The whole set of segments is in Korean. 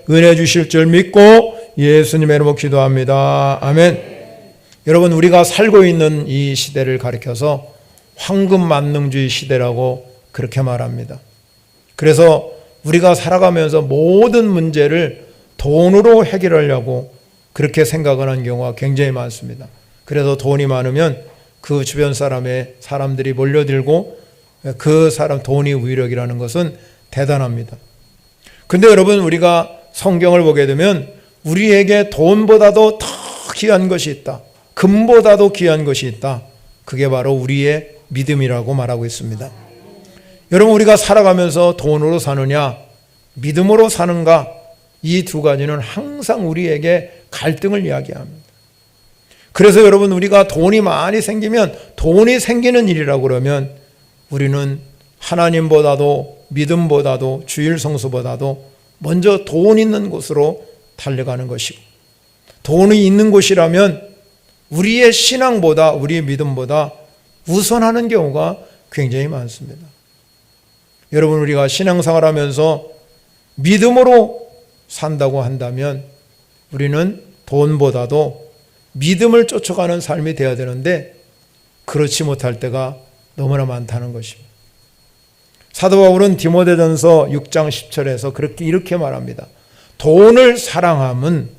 은혜 주실 줄 믿고 예수님의 이름으로 기도합니다. 아멘. 여러분, 우리가 살고 있는 이 시대를 가리켜서 황금 만능주의 시대라고 그렇게 말합니다. 그래서 우리가 살아가면서 모든 문제를 돈으로 해결하려고 그렇게 생각하는 경우가 굉장히 많습니다. 그래서 돈이 많으면 그 주변 사람들이 몰려들고 그 사람 돈이 위력이라는 것은 대단합니다. 근데 여러분, 우리가 성경을 보게 되면 우리에게 돈보다도 더 귀한 것이 있다. 금보다도 귀한 것이 있다. 그게 바로 우리의 믿음이라고 말하고 있습니다. 여러분, 우리가 살아가면서 돈으로 사느냐 믿음으로 사는가, 이 두 가지는 항상 우리에게 갈등을 이야기합니다. 그래서 여러분, 우리가 돈이 많이 생기면, 돈이 생기는 일이라고 그러면 우리는 하나님보다도 믿음보다도 주일 성수보다도 먼저 돈 있는 곳으로 달려가는 것이고, 돈이 있는 곳이라면 우리의 신앙보다, 우리의 믿음보다 우선하는 경우가 굉장히 많습니다. 여러분, 우리가 신앙생활하면서 믿음으로 산다고 한다면 우리는 돈보다도 믿음을 쫓아가는 삶이 되어야 되는데 그렇지 못할 때가 너무나 많다는 것입니다. 사도 바울은 디모데전서 6장 10절에서 이렇게 말합니다. 돈을 사랑함은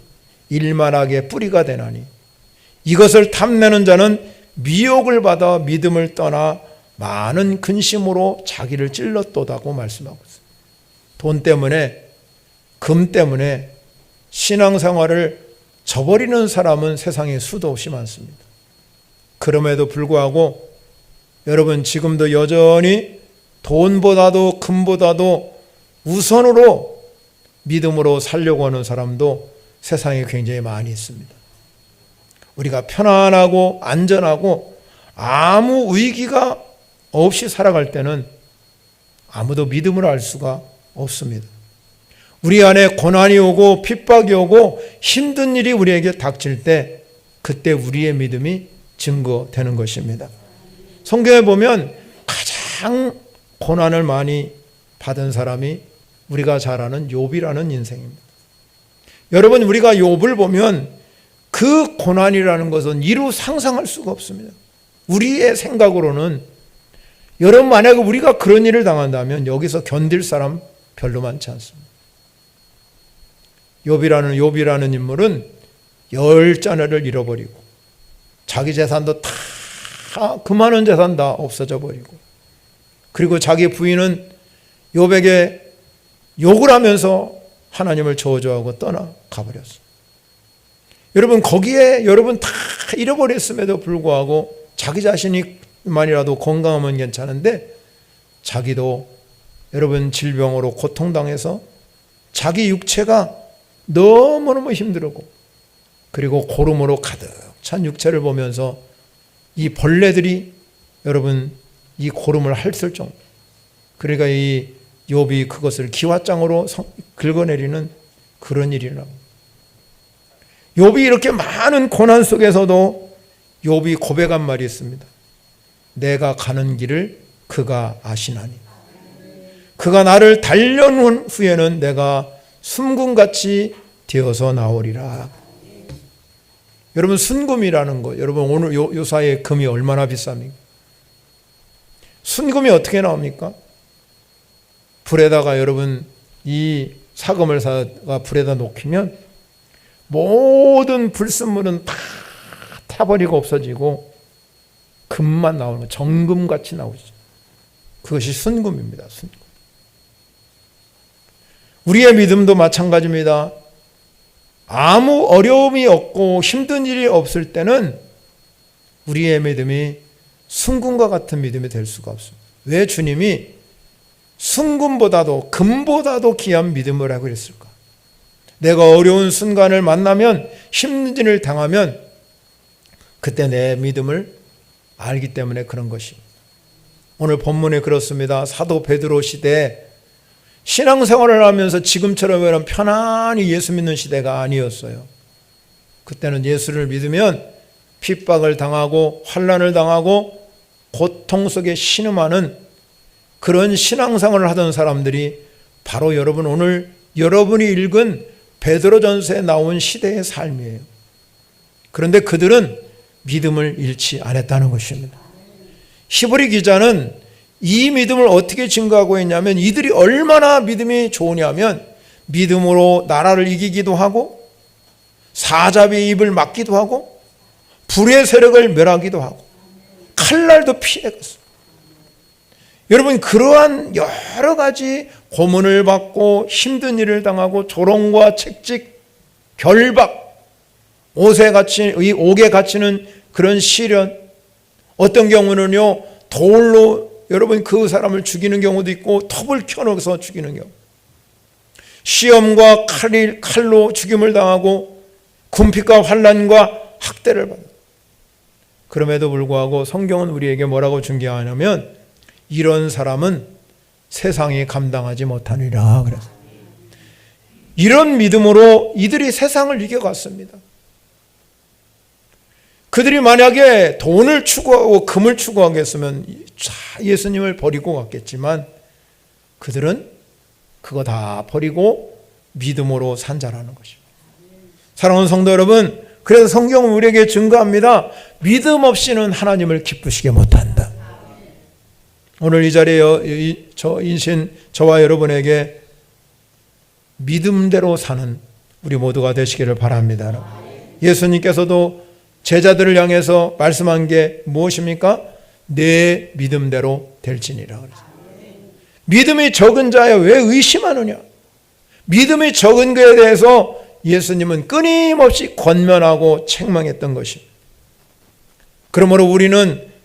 일만하게 뿌리가 되나니 이것을 탐내는 자는 미혹을 받아 믿음을 떠나 많은 근심으로 자기를 찔렀도다고 말씀하고 있습니다. 돈 때문에, 금 때문에 신앙생활을 저버리는 사람은 세상에 수도 없이 많습니다. 그럼에도 불구하고 여러분, 지금도 여전히 돈보다도 금보다도 우선으로 믿음으로 살려고 하는 사람도 세상에 굉장히 많이 있습니다. 우리가 편안하고 안전하고 아무 위기가 없이 살아갈 때는 아무도 믿음을 알 수가 없습니다. 우리 안에 고난이 오고 핍박이 오고 힘든 일이 우리에게 닥칠 때 그때 우리의 믿음이 증거되는 것입니다. 성경에 보면 가장 고난을 많이 받은 사람이 우리가 잘 아는 욥이라는 인생입니다. 여러분, 우리가 욥을 보면 그 고난이라는 것은 이루 상상할 수가 없습니다. 우리의 생각으로는, 여러분, 만약에 우리가 그런 일을 당한다면 여기서 견딜 사람 별로 많지 않습니다. 욥이라는 인물은 10자녀를 잃어버리고 자기 재산도 다, 그 많은 재산 다 없어져 버리고, 그리고 자기 부인은 욥에게 욕을 하면서 하나님을 저주하고 떠나가 버렸어요. 여러분, 거기에 여러분 다 잃어버렸음에도 불구하고 자기 자신이만이라도 건강하면 괜찮은데 자기도 여러분 질병으로 고통당해서 자기 육체가 너무너무 힘들고, 그리고 고름으로 가득 찬 육체를 보면서 이 벌레들이 여러분 이 고름을 핥을 정도, 그러니까 이 욥이 그것을 기와장으로 긁어내리는 그런 일이라고. 욥이 이렇게 많은 고난 속에서도 욥이 고백한 말이 있습니다. 내가 가는 길을 그가 아시나니 그가 나를 달려놓은 후에는 내가 순금같이 되어서 나오리라. 여러분, 순금이라는 거, 여러분 오늘 요 사이에 금이 얼마나 비쌉니까? 순금이 어떻게 나옵니까? 불에다가 여러분 이 사금을 사가 불에다 녹이면 모든 불순물은 다 타버리고 없어지고 금만 나오는 거, 정금같이 나오죠. 그것이 순금입니다. 순금. 우리의 믿음도 마찬가지입니다. 아무 어려움이 없고 힘든 일이 없을 때는 우리의 믿음이 순금과 같은 믿음이 될 수가 없습니다. 왜 주님이 순금보다도 금보다도 귀한 믿음을 하고 그랬을까? 내가 어려운 순간을 만나면, 힘든 일을 당하면 그때 내 믿음을 알기 때문에 그런 것입니다. 오늘 본문에 그렇습니다. 사도 베드로 시대에 신앙생활을 하면서 지금처럼 편안히 예수 믿는 시대가 아니었어요. 그때는 예수를 믿으면 핍박을 당하고 환난을 당하고 고통 속에 신음하는 그런 신앙생활을 하던 사람들이 바로 여러분, 오늘 여러분이 읽은 베드로전서에 나온 시대의 삶이에요. 그런데 그들은 믿음을 잃지 않았다는 것입니다. 히브리 기자는 이 믿음을 어떻게 증거하고 있냐면 이들이 얼마나 믿음이 좋으냐면 믿음으로 나라를 이기기도 하고 사자의 입을 막기도 하고 불의 세력을 멸하기도 하고 칼날도 피해갔어요. 여러분, 그러한 여러 가지 고문을 받고 힘든 일을 당하고 조롱과 책직, 결박, 옥에 갇히는 그런 시련, 어떤 경우는요 돌로 여러분 그 사람을 죽이는 경우도 있고 톱을 켜놓아서 죽이는 경우, 시험과 칼로 죽임을 당하고 군핍과 환난과 학대를 받는. 그럼에도 불구하고 성경은 우리에게 뭐라고 중개하냐면 이런 사람은 세상이 감당하지 못하리라. 그래서 이런 믿음으로 이들이 세상을 이겨갔습니다. 그들이 만약에 돈을 추구하고 금을 추구하겠으면 예수님을 버리고 갔겠지만 그들은 그거 다 버리고 믿음으로 산 자라는 것입니다. 사랑하는 성도 여러분, 그래서 성경은 우리에게 증거합니다. 믿음 없이는 하나님을 기쁘시게 못한다. 오늘 이 자리에 저와 여러분에게 믿음대로 사는 우리 모두가 되시기를 바랍니다. 예수님께서도 제자들을 향해서 말씀한 게 무엇입니까? 내 믿음대로 될지니라. 믿음이 적은 자여 왜 의심하느냐? 믿음이 적은 것에 대해서 예수님은 끊임없이 권면하고 책망했던 것입니다. 그러므로 우리는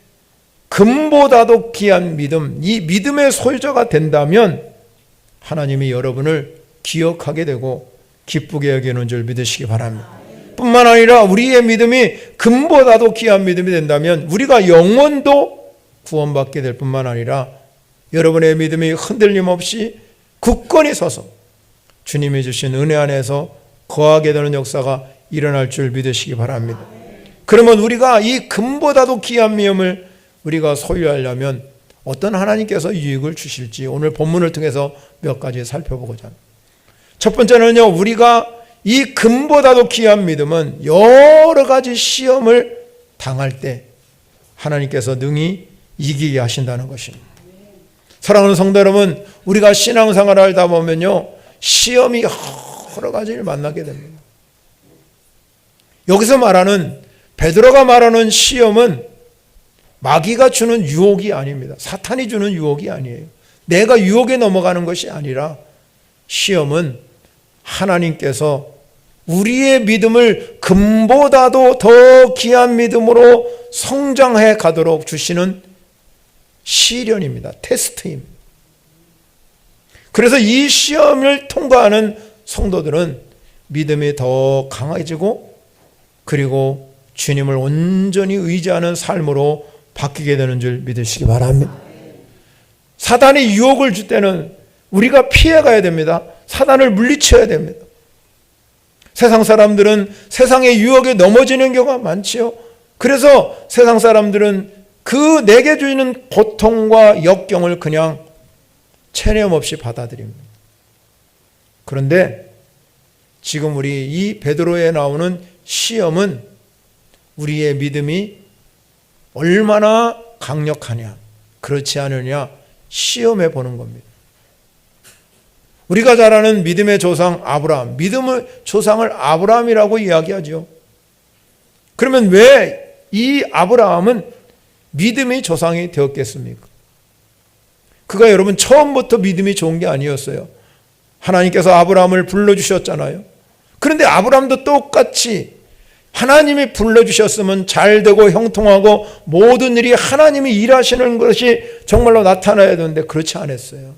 금보다도 귀한 믿음, 이 믿음의 소유자가 된다면 하나님이 여러분을 기억하게 되고 기쁘게 여기는 줄 믿으시기 바랍니다. 뿐만 아니라 우리의 믿음이 금보다도 귀한 믿음이 된다면 우리가 영원도 구원받게 될 뿐만 아니라 여러분의 믿음이 흔들림 없이 굳건히 서서 주님이 주신 은혜 안에서 거하게 되는 역사가 일어날 줄 믿으시기 바랍니다. 그러면 우리가 이 금보다도 귀한 믿음을 우리가 소유하려면 어떤 하나님께서 유익을 주실지 오늘 본문을 통해서 몇 가지 살펴보고자 합니다. 첫 번째는요, 우리가 이 금보다도 귀한 믿음은 여러 가지 시험을 당할 때 하나님께서 능히 이기게 하신다는 것입니다. 사랑하는 성도 여러분, 우리가 신앙생활을 하다 보면요 시험이 여러 가지를 만나게 됩니다. 여기서 말하는 베드로가 말하는 시험은 마귀가 주는 유혹이 아닙니다. 사탄이 주는 유혹이 아니에요. 내가 유혹에 넘어가는 것이 아니라 시험은 하나님께서 우리의 믿음을 금보다도 더 귀한 믿음으로 성장해 가도록 주시는 시련입니다. 테스트입니다. 그래서 이 시험을 통과하는 성도들은 믿음이 더 강해지고 그리고 주님을 온전히 의지하는 삶으로 바뀌게 되는 줄 믿으시기 바랍니다. 사단이 유혹을 줄 때는 우리가 피해가야 됩니다. 사단을 물리쳐야 됩니다. 세상 사람들은 세상의 유혹에 넘어지는 경우가 많지요. 그래서 세상 사람들은 그 내게 주는 고통과 역경을 그냥 체념 없이 받아들입니다. 그런데 지금 우리 이 베드로에 나오는 시험은 우리의 믿음이 얼마나 강력하냐, 그렇지 않으냐 시험해 보는 겁니다. 우리가 잘 아는 믿음의 조상 아브라함, 믿음의 조상을 아브라함이라고 이야기하죠. 그러면 왜 이 아브라함은 믿음의 조상이 되었겠습니까? 그가 여러분 처음부터 믿음이 좋은 게 아니었어요. 하나님께서 아브라함을 불러주셨잖아요. 그런데 아브라함도 똑같이 하나님이 불러주셨으면 잘되고 형통하고 모든 일이 하나님이 일하시는 것이 정말로 나타나야 되는데 그렇지 않았어요.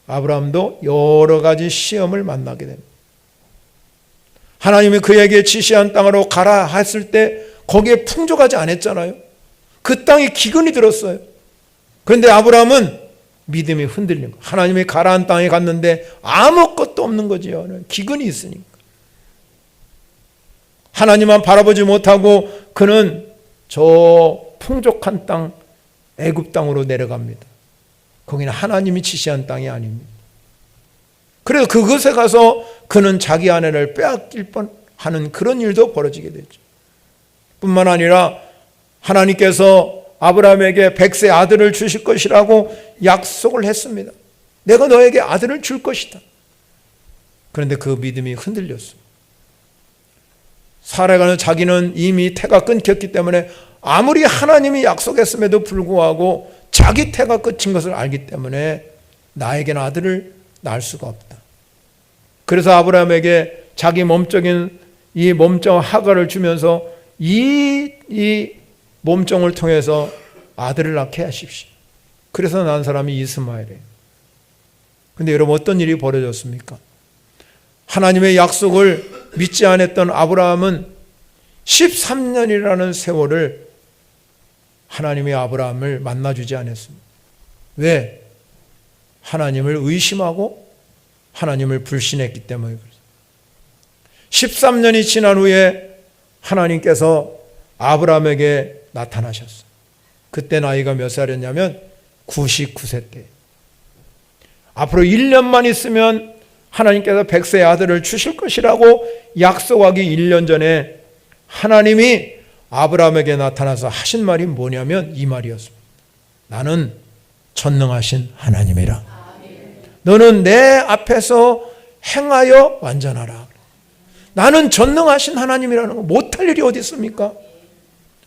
아브라함도 여러 가지 시험을 만나게 됩니다. 하나님이 그에게 지시한 땅으로 가라 했을 때 거기에 풍족하지 않았잖아요. 그 땅에 기근이 들었어요. 그런데 아브라함은 믿음이 흔들린 거예요. 하나님이 가라한 땅에 갔는데 아무것도 없는 거지요. 기근이 있으니까. 하나님만 바라보지 못하고 그는 저 풍족한 땅 애굽 땅으로 내려갑니다. 거기는 하나님이 지시한 땅이 아닙니다. 그래서 그것에 가서 그는 자기 아내를 빼앗길 뻔하는 그런 일도 벌어지게 되죠. 뿐만 아니라 하나님께서 아브라함에게 100세 아들을 주실 것이라고 약속을 했습니다. 내가 너에게 아들을 줄 것이다. 그런데 그 믿음이 흔들렸습니다. 사라가 자기는 이미 태가 끊겼기 때문에 아무리 하나님이 약속했음에도 불구하고 자기 태가 끝인 것을 알기 때문에 나에게는 아들을 낳을 수가 없다. 그래서 아브라함에게 자기 몸적인 이 몸종 하가를 주면서 이 몸종을 통해서 아들을 낳게 하십시오. 그래서 난 사람이 이스마엘이에요. 근데 여러분 어떤 일이 벌어졌습니까? 하나님의 약속을 믿지 않았던 아브라함은 13년이라는 세월을 하나님이 아브라함을 만나주지 않았습니다. 왜? 하나님을 의심하고 하나님을 불신했기 때문에 그렇습니다. 13년이 지난 후에 하나님께서 아브라함에게 나타나셨어요. 그때 나이가 몇 살이었냐면 99세 때. 앞으로 1년만 있으면 하나님께서 100세의 아들을 주실 것이라고 약속하기 1년 전에 하나님이 아브라함에게 나타나서 하신 말이 뭐냐면 이 말이었습니다. 나는 전능하신 하나님이라. 너는 내 앞에서 행하여 완전하라. 나는 전능하신 하나님이라는 거 못할 일이 어디 있습니까?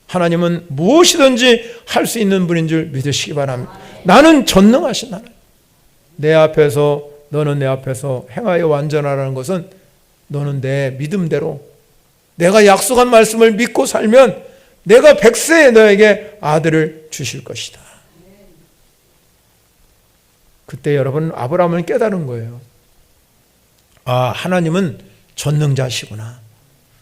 하나님은 무엇이든지 할 수 있는 분인 줄 믿으시기 바랍니다. 나는 전능하신 하나님. 너는 내 앞에서 행하여 완전하라는 것은 너는 내 믿음대로 내가 약속한 말씀을 믿고 살면 내가 100세에 너에게 아들을 주실 것이다. 그때 여러분 아브라함은 깨달은 거예요. 아, 하나님은 전능자시구나.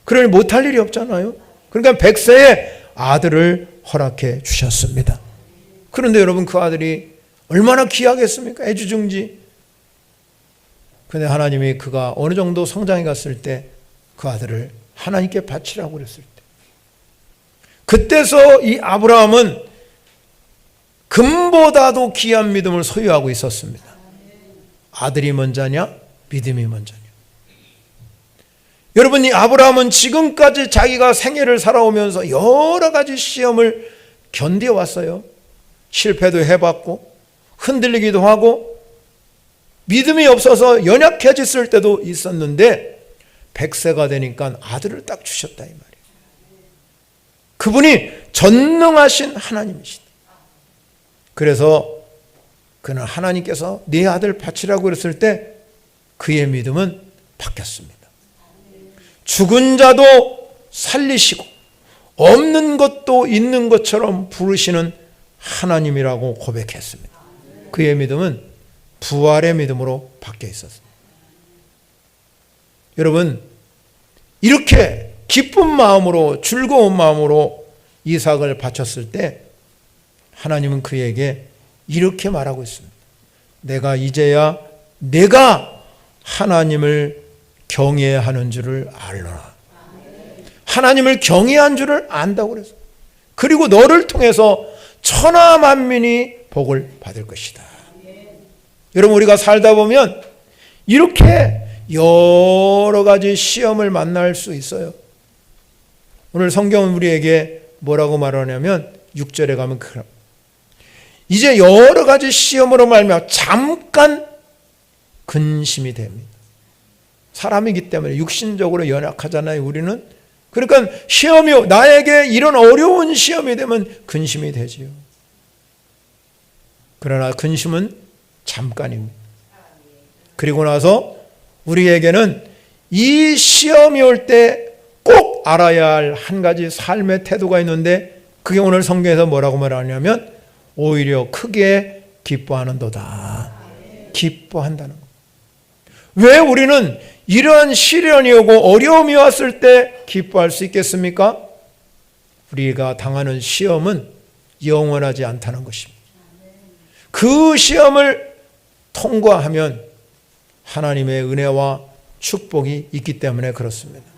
그러니 못할 일이 없잖아요. 그러니까 100세에 아들을 허락해 주셨습니다. 그런데 여러분 그 아들이 얼마나 귀하겠습니까? 애주중지. 근데 하나님이 그가 어느 정도 성장해 갔을 때 그 아들을 하나님께 바치라고 그랬을 때 그때서 이 아브라함은 금보다도 귀한 믿음을 소유하고 있었습니다. 아들이 먼저냐? 믿음이 먼저냐? 여러분, 이 아브라함은 지금까지 자기가 생애를 살아오면서 여러 가지 시험을 견뎌왔어요. 실패도 해봤고 흔들리기도 하고 믿음이 없어서 연약해졌을 때도 있었는데 100세가 되니까 아들을 딱 주셨다 이 말이에요. 그분이 전능하신 하나님이시다. 그래서 그는 하나님께서 네 아들 바치라고 그랬을 때 그의 믿음은 바뀌었습니다. 죽은 자도 살리시고 없는 것도 있는 것처럼 부르시는 하나님이라고 고백했습니다. 그의 믿음은 부활의 믿음으로 바뀌어 있었습니다. 여러분, 이렇게 기쁜 마음으로 즐거운 마음으로 이삭을 바쳤을 때 하나님은 그에게 이렇게 말하고 있습니다. 내가 이제야 내가 하나님을 경외하는 줄을 알노라. 하나님을 경외한 줄을 안다고 그랬어요. 그리고 너를 통해서 천하 만민이 복을 받을 것이다. 여러분, 우리가 살다 보면 이렇게 여러 가지 시험을 만날 수 있어요. 오늘 성경은 우리에게 뭐라고 말하냐면 6절에 가면 이제 여러 가지 시험으로 말미암아 잠깐 근심이 됩니다. 사람이기 때문에 육신적으로 연약하잖아요, 우리는. 그러니까 시험이 나에게 이런 어려운 시험이 되면 근심이 되지요. 그러나 근심은 잠깐입니다. 그리고 나서 우리에게는 이 시험이 올 때 꼭 알아야 할 한 가지 삶의 태도가 있는데 그게 오늘 성경에서 뭐라고 말하냐면 오히려 크게 기뻐하는도다. 기뻐한다는 것. 왜 우리는 이러한 시련이 오고 어려움이 왔을 때 기뻐할 수 있겠습니까? 우리가 당하는 시험은 영원하지 않다는 것입니다. 그 시험을 통과하면 하나님의 은혜와 축복이 있기 때문에 그렇습니다.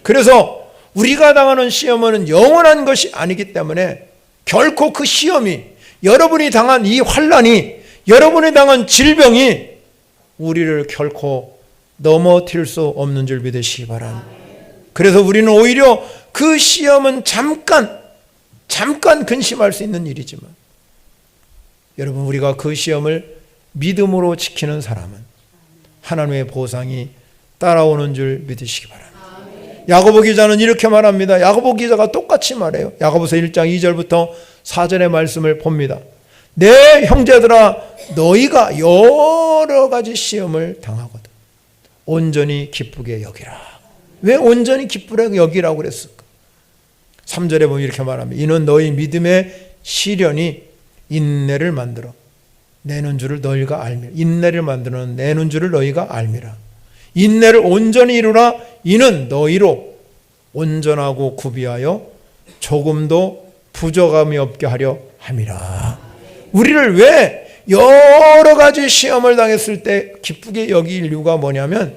그래서 우리가 당하는 시험은 영원한 것이 아니기 때문에 결코 그 시험이 여러분이 당한 이 환난이 여러분이 당한 질병이 우리를 결코 넘어뜨릴 수 없는 줄 믿으시기 바랍니다. 그래서 우리는 오히려 그 시험은 잠깐 근심할 수 있는 일이지만, 여러분, 우리가 그 시험을 믿음으로 지키는 사람은 하나님의 보상이 따라오는 줄 믿으시기 바랍니다. 야고보 기자는 이렇게 말합니다. 야고보 기자가 똑같이 말해요. 야고보서 1장 2절부터 4절의 말씀을 봅니다. 내 형제들아, 너희가 여러 가지 시험을 당하거든 온전히 기쁘게 여기라. 왜 온전히 기쁘게 여기라고 그랬을까? 3절에 보면 이렇게 말합니다. 이는 너희 믿음의 시련이 인내를 만들어 내는 줄을 너희가 알미라. 인내를 만들어 내는 줄을 너희가 알미라. 인내를 온전히 이루라. 이는 너희로 온전하고 구비하여 조금도 부족함이 없게 하려 함이라. 우리를 왜 여러 가지 시험을 당했을 때 기쁘게 여길 이유가 뭐냐면,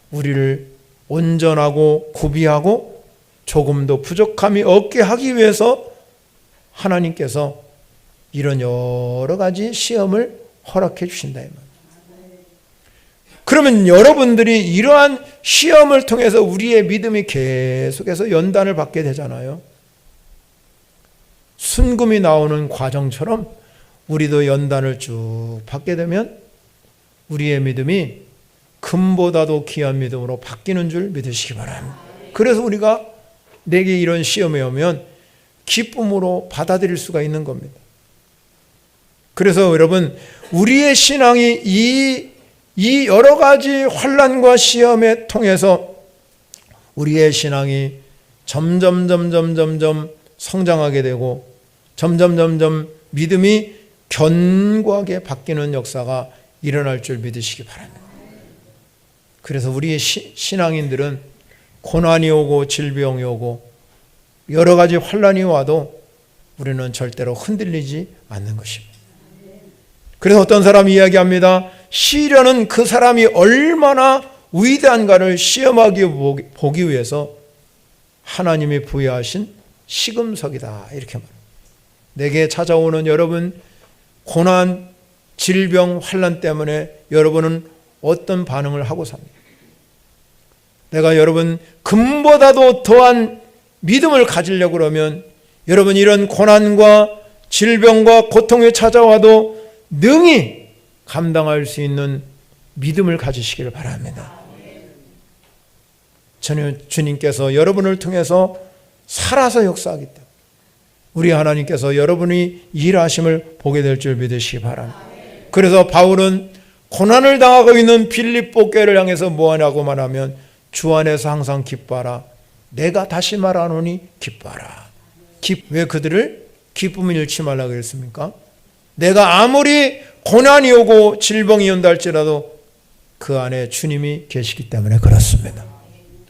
우리를 온전하고 구비하고 조금도 부족함이 없게 하기 위해서 하나님께서 이런 여러 가지 시험을 허락해 주신다 이 말이에요. 그러면 여러분들이 이러한 시험을 통해서 우리의 믿음이 계속해서 연단을 받게 되잖아요. 순금이 나오는 과정처럼 우리도 연단을 쭉 받게 되면 우리의 믿음이 금보다도 귀한 믿음으로 바뀌는 줄 믿으시기 바랍니다. 그래서 우리가 내게 이런 시험이 오면 기쁨으로 받아들일 수가 있는 겁니다. 그래서 여러분, 우리의 신앙이 이 여러 가지 환난과 시험에 통해서 우리의 신앙이 점점 성장하게 되고 점점 믿음이 견고하게 바뀌는 역사가 일어날 줄 믿으시기 바랍니다. 그래서 우리의 신앙인들은 고난이 오고 질병이 오고 여러 가지 환난이 와도 우리는 절대로 흔들리지 않는 것입니다. 그래서 어떤 사람이 이야기합니다. 시련은 그 사람이 얼마나 위대한가를 시험하기 보기 위해서 하나님이 부여하신 시금석이다, 이렇게 말합니다. 내게 찾아오는 여러분 고난, 질병, 환난 때문에 여러분은 어떤 반응을 하고 삽니까? 내가 여러분 금보다도 더한 믿음을 가지려고 그러면 여러분 이런 고난과 질병과 고통이 찾아와도 능히 감당할 수 있는 믿음을 가지시기를 바랍니다. 저는 주님께서 여러분을 통해서 살아서 역사하기 때문에 우리 하나님께서 여러분이 일하심을 보게 될 줄 믿으시기 바랍니다. 그래서 바울은 고난을 당하고 있는 빌립보 교회를 향해서 뭐하냐고 말하면 주 안에서 항상 기뻐하라. 내가 다시 말하노니 기뻐하라. 왜 그들을 기쁨을 잃지 말라고 그랬습니까? 내가 아무리 고난이 오고 질병이 온다 할지라도 그 안에 주님이 계시기 때문에 그렇습니다.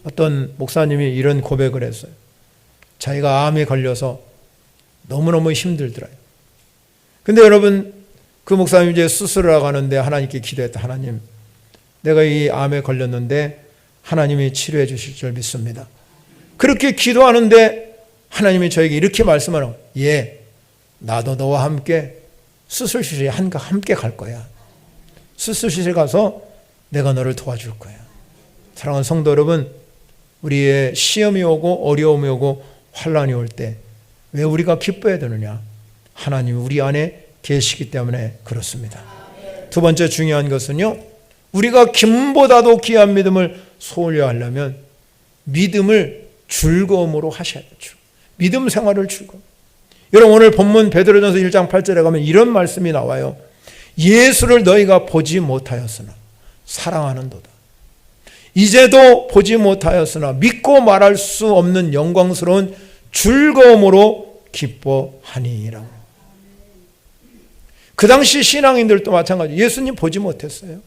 어떤 목사님이 이런 고백을 했어요. 자기가 암에 걸려서 너무너무 힘들더라요. 근데 여러분 그 목사님이 이제 수술을 하고 하는데 하나님께 기도했다. 하나님, 내가 이 암에 걸렸는데 하나님이 치료해 주실 줄 믿습니다. 그렇게 기도하는데 하나님이 저에게 이렇게 말씀하라고, 예, 나도 너와 함께 수술실에 함께 갈 거야. 수술실에 가서 내가 너를 도와줄 거야. 사랑하는 성도 여러분, 우리의 시험이 오고 어려움이 오고 환난이 올 때 왜 우리가 기뻐해야 되느냐? 하나님이 우리 안에 계시기 때문에 그렇습니다. 두 번째 중요한 것은요, 우리가 김보다도 귀한 믿음을 소홀히 하려면 믿음을 즐거움으로 하셔야 되죠. 믿음 생활을 즐거움. 여러분 오늘 본문 베드로전서 1장 8절에 가면 이런 말씀이 나와요. 예수를 너희가 보지 못하였으나 사랑하는도다. 이제도 보지 못하였으나 믿고 말할 수 없는 영광스러운 즐거움으로 기뻐하니라고. 그 당시 신앙인들도 마찬가지. 예수님 보지 못했어요.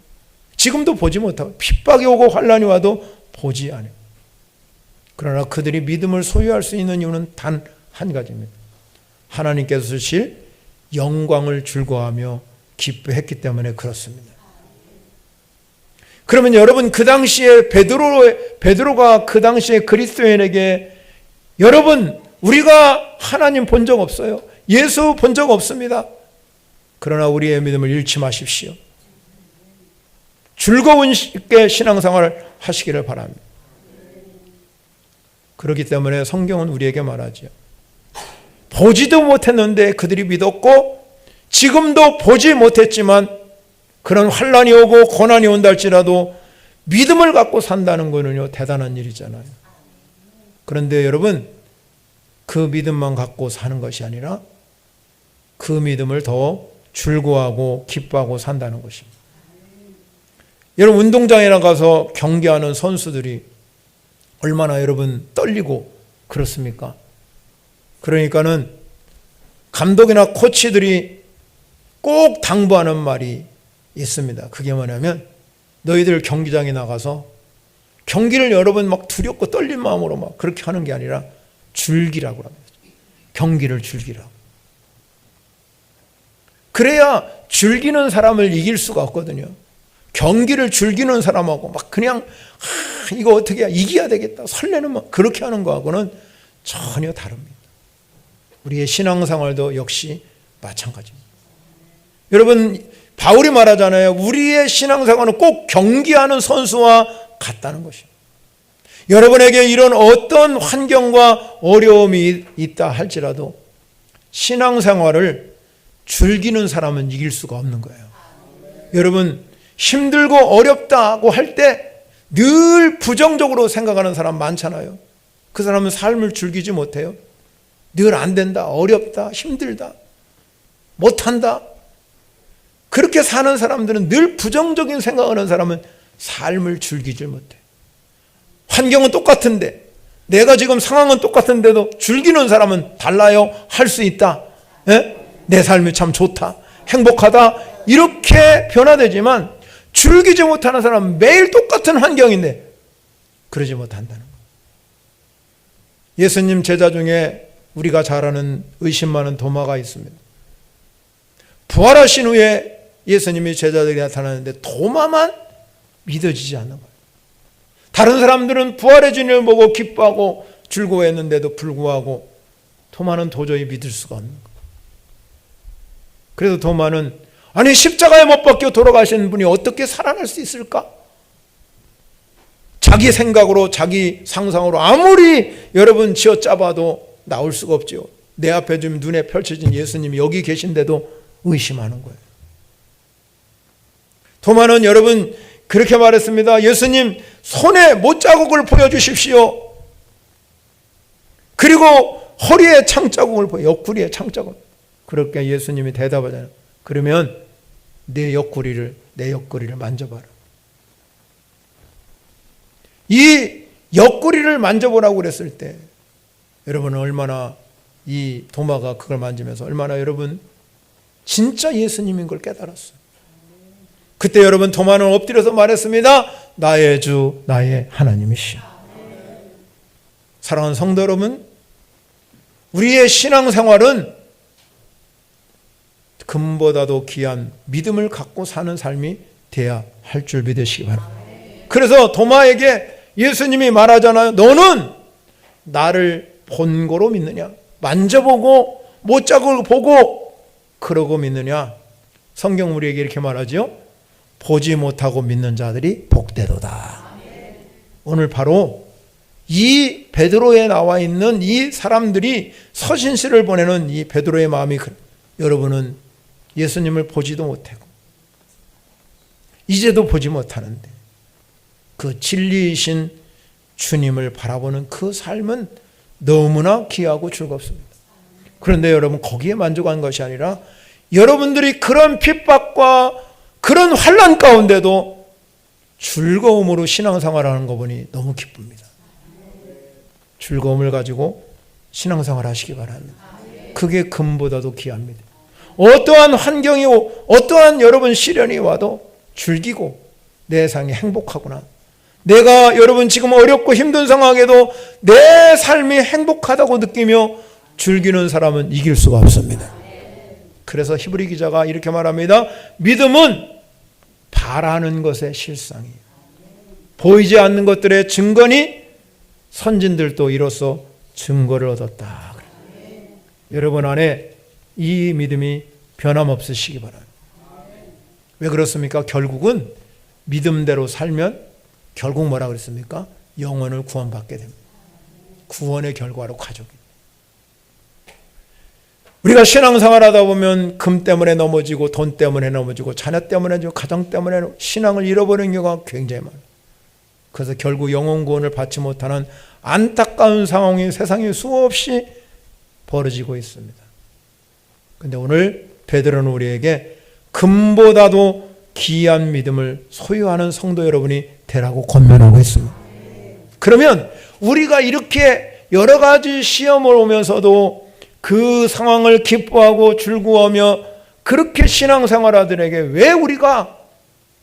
지금도 보지 못하고 핍박이 오고 환난이 와도 보지 않아요. 그러나 그들이 믿음을 소유할 수 있는 이유는 단 한 가지입니다. 하나님께서 주실 영광을 즐거워하며 기뻐했기 때문에 그렇습니다. 그러면 여러분 그 당시에 베드로가 그 당시에 그리스도인에게 여러분 우리가 하나님 본 적 없어요. 예수 본 적 없습니다. 그러나 우리의 믿음을 잃지 마십시오. 즐거운 있게 신앙생활을 하시기를 바랍니다. 그렇기 때문에 성경은 우리에게 말하죠. 보지도 못했는데 그들이 믿었고 지금도 보지 못했지만 그런 환난이 오고 고난이 온다 할지라도 믿음을 갖고 산다는 것은요 대단한 일이잖아요. 그런데 여러분 그 믿음만 갖고 사는 것이 아니라 그 믿음을 더 즐거워하고 기뻐하고 산다는 것입니다. 여러분 운동장에 나가서 경기하는 선수들이 얼마나 여러분 떨리고 그렇습니까? 그러니까는 감독이나 코치들이 꼭 당부하는 말이 있습니다. 그게 뭐냐면 너희들 경기장에 나가서 경기를 여러분 막 두렵고 떨린 마음으로 막 그렇게 하는 게 아니라 즐기라고 합니다. 경기를 즐기라고. 그래야 즐기는 사람을 이길 수가 없거든요. 경기를 즐기는 사람하고 막 그냥 이거 어떻게 이겨야 되겠다 설레는 막 그렇게 하는 거하고는 전혀 다릅니다. 우리의 신앙생활도 역시 마찬가지입니다. 여러분 바울이 말하잖아요. 우리의 신앙생활은 꼭 경기하는 선수와 같다는 것입니다. 여러분에게 이런 어떤 환경과 어려움이 있다 할지라도 신앙생활을 즐기는 사람은 이길 수가 없는 거예요. 여러분 힘들고 어렵다고 할 때 늘 부정적으로 생각하는 사람 많잖아요. 그 사람은 삶을 즐기지 못해요. 늘 안 된다, 어렵다, 힘들다, 못한다. 그렇게 사는 사람들은 늘 부정적인 생각하는 사람은 삶을 즐기지 못해. 환경은 똑같은데 내가 지금 상황은 똑같은데도 즐기는 사람은 달라요. 할 수 있다. 내 삶이 참 좋다. 행복하다. 이렇게 변화되지만 즐기지 못하는 사람은 매일 똑같은 환경인데 그러지 못한다는 거예요. 예수님 제자 중에 우리가 잘 아는 의심 많은 도마가 있습니다. 부활하신 후에 예수님이 제자들이 나타나는데 도마만 믿어지지 않는 거예요. 다른 사람들은 부활의 주님을 보고 기뻐하고 즐거워했는데도 불구하고 도마는 도저히 믿을 수가 없는 거예요. 그래서 도마는 아니 십자가에 못 박혀 돌아가신 분이 어떻게 살아날 수 있을까? 자기 생각으로 자기 상상으로 아무리 여러분 쥐어짜봐도 나올 수가 없죠. 내 앞에 지금 눈에 펼쳐진 예수님이 여기 계신데도 의심하는 거예요. 도마는 여러분 그렇게 말했습니다. 예수님 손에 못자국을 보여주십시오. 그리고 허리에 창자국을 옆구리에 창자국. 그렇게 예수님이 대답하잖아요. 그러면 내 옆구리를 만져봐라. 이 옆구리를 만져보라고 그랬을 때 여러분은 얼마나 이 도마가 그걸 만지면서 얼마나 여러분 진짜 예수님인 걸 깨달았어요. 그때 여러분 도마는 엎드려서 말했습니다. 나의 주 나의 하나님이시여. 사랑하는 성도 여러분, 우리의 신앙생활은 금보다도 귀한 믿음을 갖고 사는 삶이 돼야 할 줄 믿으시기 바랍니다. 그래서 도마에게 예수님이 말하잖아요. 너는 나를 본고로 믿느냐? 만져보고 못자국을 보고 그러고 믿느냐? 성경 우리에게 이렇게 말하죠. 보지 못하고 믿는 자들이 복되도다. 오늘 바로 이 베드로에 나와 있는 이 사람들이 서신시를 보내는 이 베드로의 마음이 여러분은 예수님을 보지도 못하고 이제도 보지 못하는데 그 진리이신 주님을 바라보는 그 삶은 너무나 귀하고 즐겁습니다. 그런데 여러분 거기에 만족한 것이 아니라 여러분들이 그런 핍박과 그런 환난 가운데도 즐거움으로 신앙생활하는 거 보니 너무 기쁩니다. 즐거움을 가지고 신앙생활 하시기 바랍니다. 그게 금보다도 귀합니다. 어떠한 환경이 어떠한 여러분 시련이 와도 즐기고 내 삶이 행복하구나. 내가 여러분 지금 어렵고 힘든 상황에도 내 삶이 행복하다고 느끼며 즐기는 사람은 이길 수가 없습니다. 그래서 히브리 기자가 이렇게 말합니다. 믿음은 바라는 것의 실상이에요. 보이지 않는 것들의 증거니 선진들도 이로써 증거를 얻었다. 여러분 안에 이 믿음이 변함없으시기 바랍니다. 왜 그렇습니까? 결국은 믿음대로 살면 결국 뭐라 그랬습니까? 영혼을 구원받게 됩니다. 구원의 결과로 가족이. 우리가 신앙생활하다 보면 금 때문에 넘어지고 돈 때문에 넘어지고 자녀 때문에 가정 때문에 신앙을 잃어버리는 경우가 굉장히 많아요. 그래서 결국 영혼 구원을 받지 못하는 안타까운 상황이 세상에 수없이 벌어지고 있습니다. 그런데 오늘 베드로는 우리에게 금보다도 귀한 믿음을 소유하는 성도 여러분이 되라고 권면하고 있습니다. 그러면 우리가 이렇게 여러 가지 시험을 오면서도 그 상황을 기뻐하고 즐거워하며 그렇게 신앙생활하들에게 왜 우리가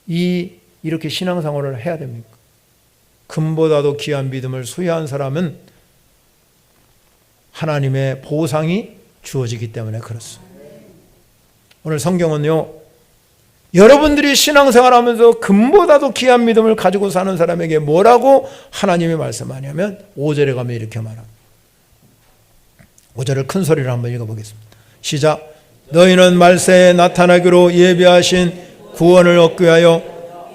이렇게 신앙생활을 해야 됩니까? 금보다도 귀한 믿음을 소유한 사람은 하나님의 보상이 주어지기 때문에 그렇습니다. 오늘 성경은요, 여러분들이 신앙생활하면서 금보다도 귀한 믿음을 가지고 사는 사람에게 뭐라고 하나님이 말씀하냐면 5절에 가면 이렇게 말합니다. 5절을 큰 소리로 한번 읽어보겠습니다. 시작. 너희는 말세에 나타나기로 예비하신 구원을 얻기 위하여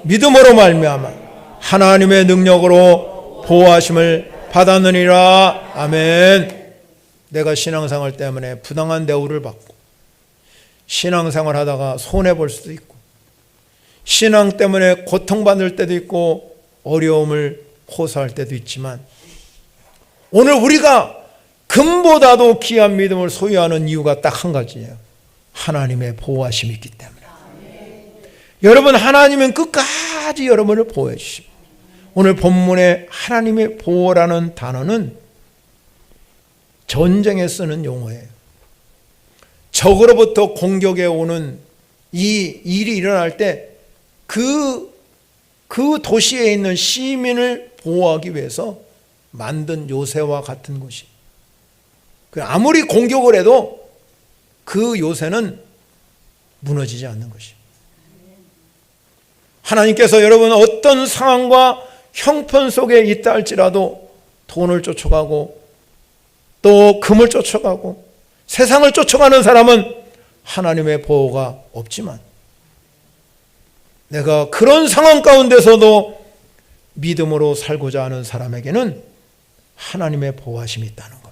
믿음으로 말미암아 하나님의 능력으로 보호하심을 받았느니라. 아멘. 내가 신앙생활 때문에 부당한 대우를 받고 신앙생활 하다가 손해볼 수도 있고 신앙 때문에 고통받을 때도 있고 어려움을 호소할 때도 있지만 오늘 우리가 금보다도 귀한 믿음을 소유하는 이유가 딱 한 가지예요. 하나님의 보호하심이 있기 때문에. 여러분, 하나님은 끝까지 여러분을 보호해 주십니다. 오늘 본문에 하나님의 보호라는 단어는 전쟁에 쓰는 용어예요. 적으로부터 공격해 오는 이 일이 일어날 때 그 도시에 있는 시민을 보호하기 위해서 만든 요새와 같은 것이. 아무리 공격을 해도 그 요새는 무너지지 않는 것이. 하나님께서 여러분 어떤 상황과 형편 속에 있다 할지라도 돈을 쫓아가고 또 금을 쫓아가고 세상을 쫓아가는 사람은 하나님의 보호가 없지만 내가 그런 상황 가운데서도 믿음으로 살고자 하는 사람에게는 하나님의 보호하심이 있다는 겁니다.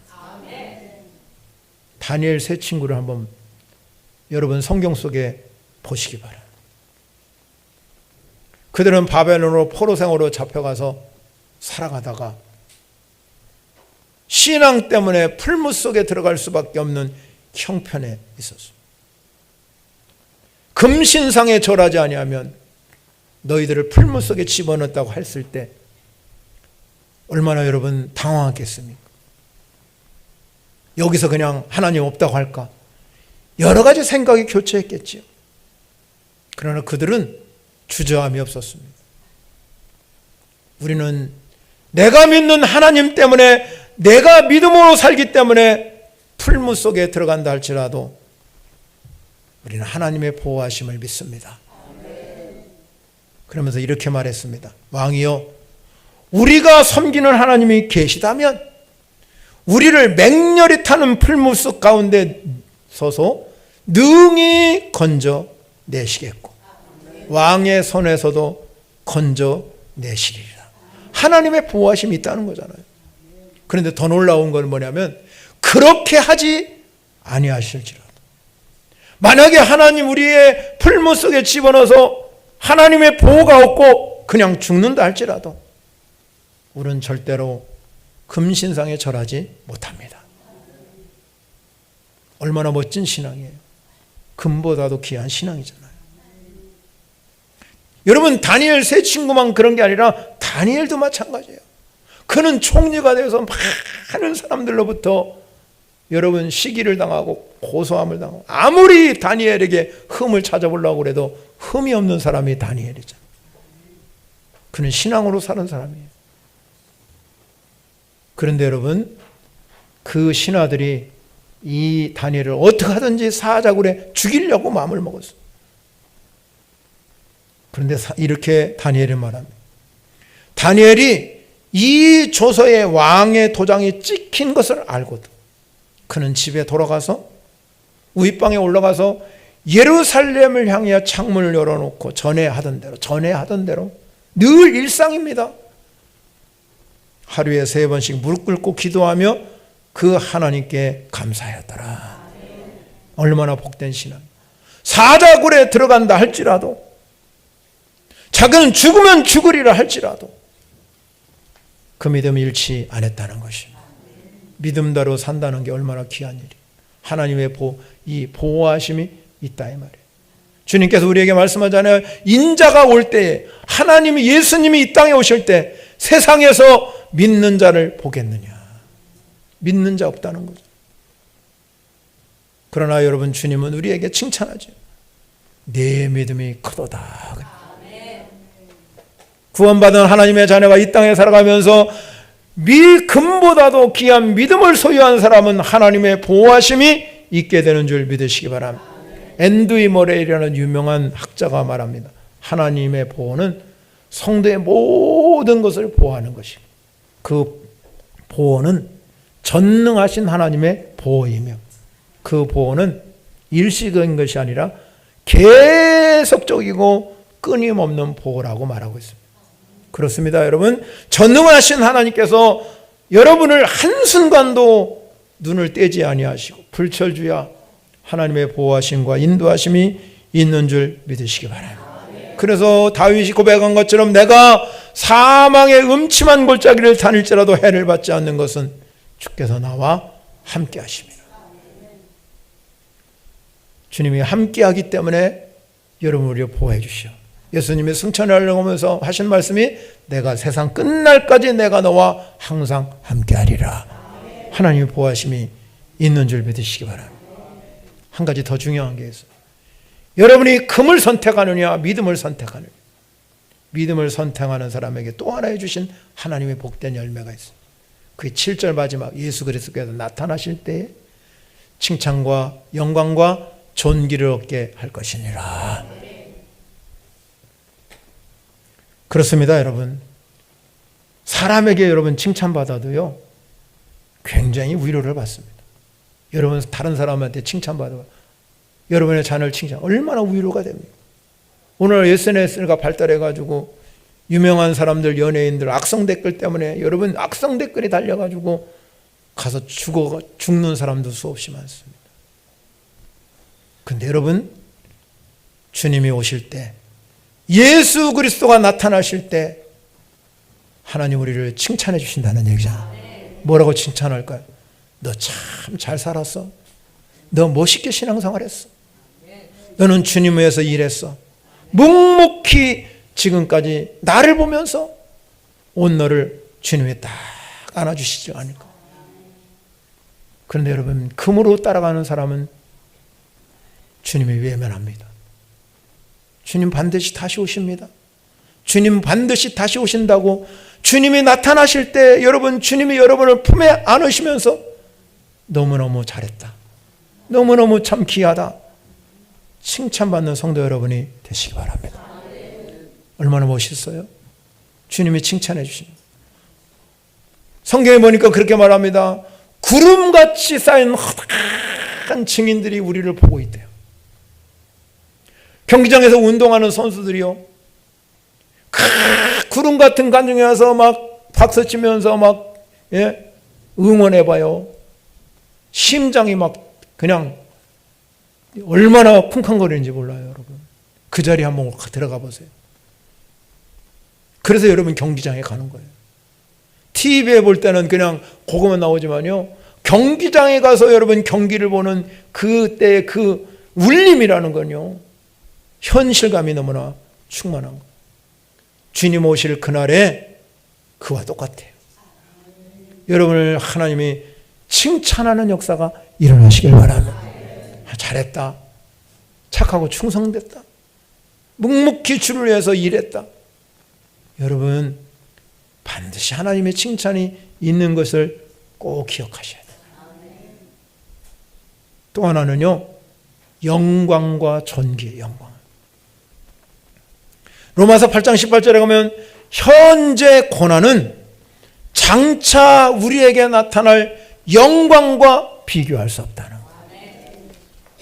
다니엘 세 친구를 한번 여러분 성경 속에 보시기 바랍니다. 그들은 바벨론으로 포로생으로 잡혀가서 살아가다가 신앙 때문에 풀무 속에 들어갈 수밖에 없는 형편에 있었습니다. 금신상에 절하지 아니하면 너희들을 풀무 속에 집어넣었다고 했을 때 얼마나 여러분 당황했겠습니까? 여기서 그냥 하나님 없다고 할까? 여러 가지 생각이 교차했겠지요. 그러나 그들은 주저함이 없었습니다. 우리는 내가 믿는 하나님 때문에 내가 믿음으로 살기 때문에 풀무 속에 들어간다 할지라도 우리는 하나님의 보호하심을 믿습니다. 그러면서 이렇게 말했습니다. 왕이여, 우리가 섬기는 하나님이 계시다면 우리를 맹렬히 타는 풀무 속 가운데 서서 능히 건져 내시겠고 왕의 손에서도 건져 내시리라. 하나님의 보호하심이 있다는 거잖아요. 그런데 더 놀라운 건 뭐냐면 그렇게 하지 아니하실지라도 만약에 하나님 우리의 풀무 속에 집어넣어서 하나님의 보호가 없고 그냥 죽는다 할지라도 우리는 절대로 금신상에 절하지 못합니다. 얼마나 멋진 신앙이에요. 금보다도 귀한 신앙이잖아요. 여러분, 다니엘 세 친구만 그런 게 아니라 다니엘도 마찬가지예요. 그는 총리가 돼서 많은 사람들로부터 여러분 시기를 당하고 고소함을 당하고 아무리 다니엘에게 흠을 찾아보려고 해도 흠이 없는 사람이 다니엘이잖아요. 그는 신앙으로 사는 사람이에요. 그런데 여러분, 그 신하들이 이 다니엘을 어떻게 하든지 사자굴에 죽이려고 마음을 먹었어요. 그런데 이렇게 다니엘이 말합니다. 다니엘이 이 조서에 왕의 도장이 찍힌 것을 알고도 그는 집에 돌아가서 우윗방에 올라가서 예루살렘을 향해 창문을 열어놓고 전에 하던 대로 늘 일상입니다. 하루에 3번씩 무릎 꿇고 기도하며 그 하나님께 감사하였더라. 얼마나 복된 신앙. 사자굴에 들어간다 할지라도, 자기는 죽으면 죽으리라 할지라도 그 믿음을 잃지 않았다는 것입니다. 믿음대로 산다는 게 얼마나 귀한 일이에요. 하나님의 이 보호하심이 있다 이 말이에요. 주님께서 우리에게 말씀하잖아요. 인자가 올 때에, 하나님이, 예수님이 이 땅에 오실 때 세상에서 믿는 자를 보겠느냐. 믿는 자 없다는 거죠. 그러나 여러분, 주님은 우리에게 칭찬하죠. 내 믿음이 크도다. 구원받은 하나님의 자녀가 이 땅에 살아가면서 금보다도 귀한 믿음을 소유한 사람은 하나님의 보호하심이 있게 되는 줄 믿으시기 바랍니다. 앤드류 머레이라는 유명한 학자가 말합니다. 하나님의 보호는 성도의 모든 것을 보호하는 것입니다. 그 보호는 전능하신 하나님의 보호이며, 그 보호는 일시적인 것이 아니라 계속적이고 끊임없는 보호라고 말하고 있습니다. 그렇습니다, 여러분. 전능하신 하나님께서 여러분을 한순간도 눈을 떼지 아니하시고 불철주야 하나님의 보호하심과 인도하심이 있는 줄 믿으시기 바랍니다. 그래서 다윗이 고백한 것처럼 내가 사망의 음침한 골짜기를 다닐지라도 해를 받지 않는 것은 주께서 나와 함께 하심이라. 주님이 함께 하기 때문에 여러분 우리를 보호해 주시오. 예수님이 승천을 하려고 하면서 하신 말씀이 내가 세상 끝날까지 내가 너와 항상 함께 하리라. 하나님의 보호하심이 있는 줄 믿으시기 바랍니다. 한 가지 더 중요한 게 있어요. 여러분이 금을 선택하느냐 믿음을 선택하느냐. 믿음을 선택하는 사람에게 또 하나 해주신 하나님의 복된 열매가 있어요. 그게 7절 마지막 예수 그리스도께서 나타나실 때에 칭찬과 영광과 존귀를 얻게 할 것이니라. 그렇습니다, 여러분. 사람에게 여러분 칭찬받아도요 굉장히 위로를 받습니다. 여러분 다른 사람한테 칭찬받아요. 여러분의 자녀를 칭찬 얼마나 위로가 됩니까? 오늘 SNS가 발달해가지고 유명한 사람들, 연예인들 악성 댓글 때문에 여러분 악성 댓글이 달려가지고 가서 죽는 사람도 수없이 많습니다. 근데 여러분 주님이 오실 때, 예수 그리스도가 나타나실 때 하나님 우리를 칭찬해 주신다는 얘기잖아요. 뭐라고 칭찬할까요? 너 참 잘 살았어. 너 멋있게 신앙생활했어. 너는 주님 위해서 일했어. 묵묵히 지금까지 나를 보면서 온 너를 주님에 딱 안아주시지 않을까. 그런데 여러분 금으로 따라가는 사람은 주님이 외면합니다. 주님 반드시 다시 오십니다. 주님 반드시 다시 오신다고 주님이 나타나실 때 여러분 주님이 여러분을 품에 안으시면서 너무너무 잘했다. 너무너무 참 귀하다. 칭찬받는 성도 여러분이 되시기 바랍니다. 얼마나 멋있어요? 주님이 칭찬해 주십니다. 성경에 보니까 그렇게 말합니다. 구름같이 쌓인 허다한 증인들이 우리를 보고 있대요. 경기장에서 운동하는 선수들이요, 구름 같은 간증에 와서 막 박수 치면서 막 응원해봐요. 심장이 막 그냥 얼마나 쿵쾅거리는지 몰라요, 여러분. 그 자리에 한번 들어가 보세요. 그래서 여러분 경기장에 가는 거예요. TV에 볼 때는 그냥 그거만 나오지만요, 경기장에 가서 여러분 경기를 보는 그때의 그 울림이라는 건요, 현실감이 너무나 충만한 거예요. 주님 오실 그날에 그와 똑같아요. 여러분을 하나님이 칭찬하는 역사가 일어나시길 바랍니다. 잘했다. 착하고 충성됐다. 묵묵히 주를 위해서 일했다. 여러분 반드시 하나님의 칭찬이 있는 것을 꼭 기억하셔야 돼요. 또 하나는요, 영광과 존귀의 영광. 로마서 8장 18절에 가면 현재 고난은 장차 우리에게 나타날 영광과 비교할 수 없다는 거예요.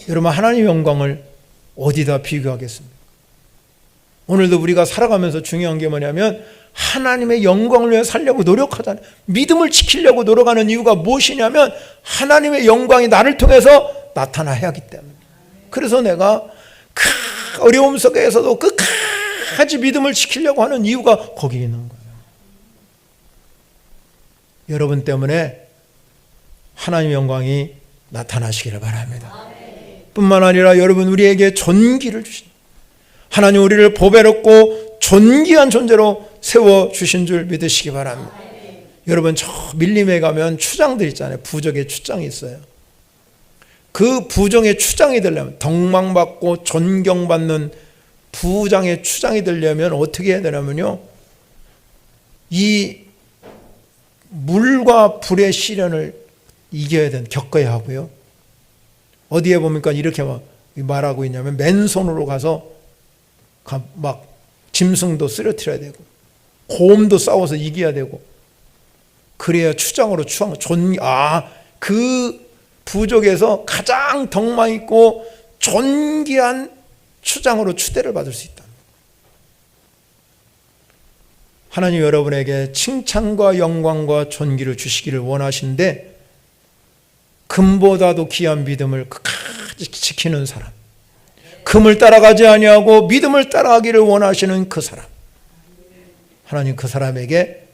여러분 하나님의 영광을 어디다 비교하겠습니까? 오늘도 우리가 살아가면서 중요한 게 뭐냐면 하나님의 영광을 위해 살려고 노력하잖아요. 믿음을 지키려고 노력하는 이유가 무엇이냐면 하나님의 영광이 나를 통해서 나타나야 하기 때문에. 그래서 내가 그 어려움 속에서도 끝까지 믿음을 지키려고 하는 이유가 거기에 있는 거예요. 여러분 때문에 하나님의 영광이 나타나시기를 바랍니다. 뿐만 아니라 여러분 우리에게 존귀를 주신, 하나님 우리를 보배롭고 존귀한 존재로 세워주신 줄 믿으시기 바랍니다. 여러분 저 밀림에 가면 추장들 있잖아요. 부족의 추장이 있어요. 그 부정의 추장이 되려면, 덕망받고 존경받는 부장의 추장이 되려면 어떻게 해야 되냐면요, 이 물과 불의 시련을 이겨야 겪어야 하고요. 어디에 보니까 이렇게 말하고 있냐면 맨손으로 가서 막 짐승도 쓰러뜨려야 되고 곰도 싸워서 이겨야 되고, 그래야 추장으로 그 부족에서 가장 덕망 있고 존귀한 추장으로 추대를 받을 수 있다. 하나님 여러분에게 칭찬과 영광과 존귀를 주시기를 원하시는데, 금보다도 귀한 믿음을 끝까지 지키는 사람, 금을 따라가지 아니하고 믿음을 따라가기를 원하시는 그 사람, 하나님 그 사람에게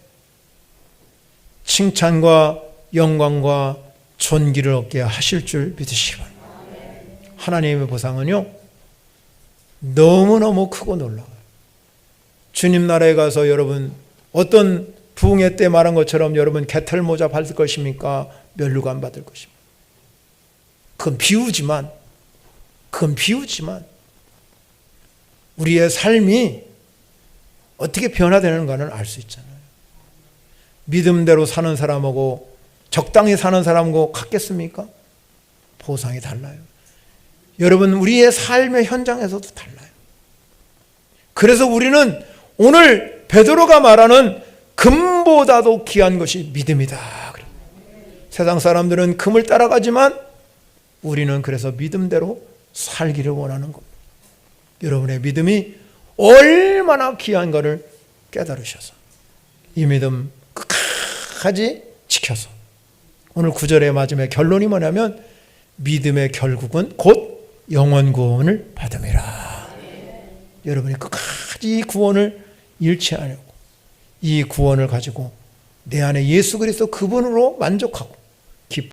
칭찬과 영광과 존귀를 얻게 하실 줄 믿으시기 바랍니다. 하나님의 보상은요 너무너무 크고 놀라워요. 주님 나라에 가서 여러분 어떤 부흥회 때 말한 것처럼 여러분 개털모자 받을 것입니까? 면류관 받을 것입니까? 그건 비유지만 우리의 삶이 어떻게 변화되는가는 알 수 있잖아요. 믿음대로 사는 사람하고 적당히 사는 사람하고 같겠습니까? 보상이 달라요. 여러분 우리의 삶의 현장에서도 달라요. 그래서 우리는 오늘 베드로가 말하는 금보다도 귀한 것이 믿음이다. 세상 사람들은 금을 따라가지만 우리는 그래서 믿음대로 살기를 원하는 겁니다. 여러분의 믿음이 얼마나 귀한가를 깨달으셔서 이 믿음 끝까지 지켜서, 오늘 9절의 마지막에 결론이 뭐냐면 믿음의 결국은 곧 영원 구원을 받음이라. 여러분이 끝까지 이 구원을 잃지 않으려고, 이 구원을 가지고 내 안에 예수 그리스도 그분으로 만족하고